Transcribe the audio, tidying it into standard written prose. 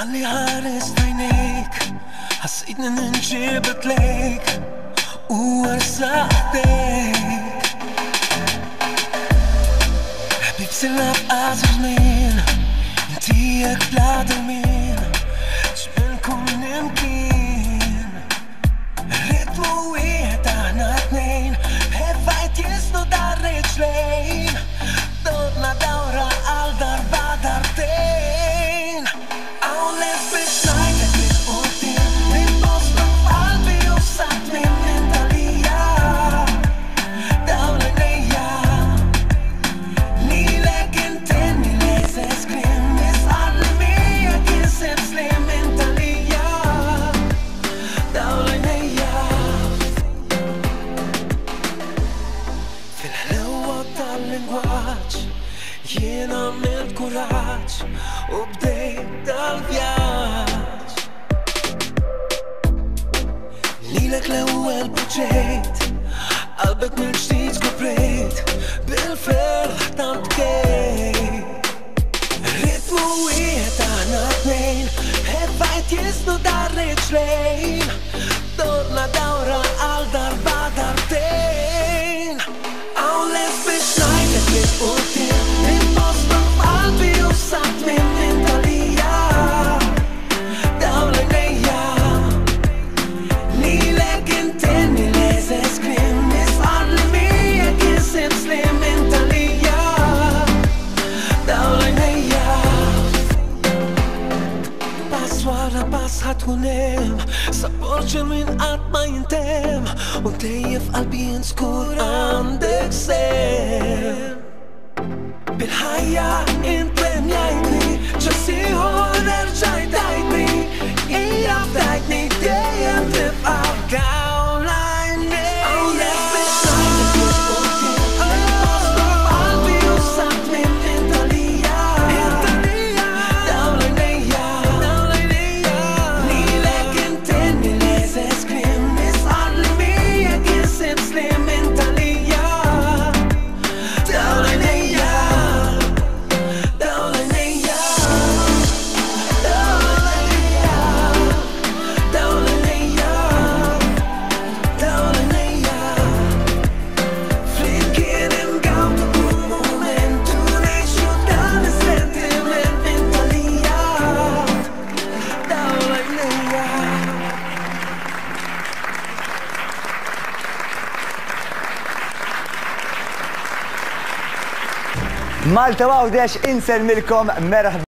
Ħalli ħares għajnejk, ħassitni ninġibet lejk u għarsaqtejk. Ħbib silla b'qaż żmien, intijek bla dewmien, x'min kun imkien. Ritmu wieħed aħna tnejn, ħefajt jisnu dar riġlejn, donna dawra għal darba darbtejn. Għawlek biex ngħidlek li qudiem, nitposta f'qalbi u saħt minn intalija. Dawl għajnejja, lilek intenni l-eżes krim, nisqalli miegħek insib slim intalija. Dawl għajnejja, fil-ħlewwa tal-lingwaġġ jien għamilt kuraġġ u bdejt dal-vjaġġ. Lilek l-ewwel poġġejt, qalbek mill-ġdid skoprejt, bil-ferħ tant bkejt. Ritmu wieħed aħna tnejn, ħefajt jisnu dar riġlejn, donna dawra għal darba darbtejn. Għawlek biex ngħidlek li qudiem, nitposta f'qalbi u saħt minn intalija. Dawl għajnejja, lilek intenni l-eżes krim, nisqalli miegħek insib slim intalija. Dawl għajnejja, pass wara pass ħatkun hemm, sapor ġenwin qatt ma jintem, u dejjem f'qalbi inskur għandek sem. Bil-ħajja impremjajtni, ċassiħor nerġajt għajtni, ija f'dajtni dejjem tibqa' dawl għajnejja. Għawlek biex ngħidlek li qudiem, nitposta f'qalbi u saħt minn intalija. Dawl għajnejja, lilek intenni l-eżes krim, nisqalli miegħek insib slim intalija. Dawl għajnejja, dawl għajnejja, dawl għajnejja, dawl għajnejja, dawl għajnejja. Flimkien imgawdu kull moment u ngħixu dan is-sentiment intalija. Dawl għajnejja. Malta Għawdex inselmilkom merħba.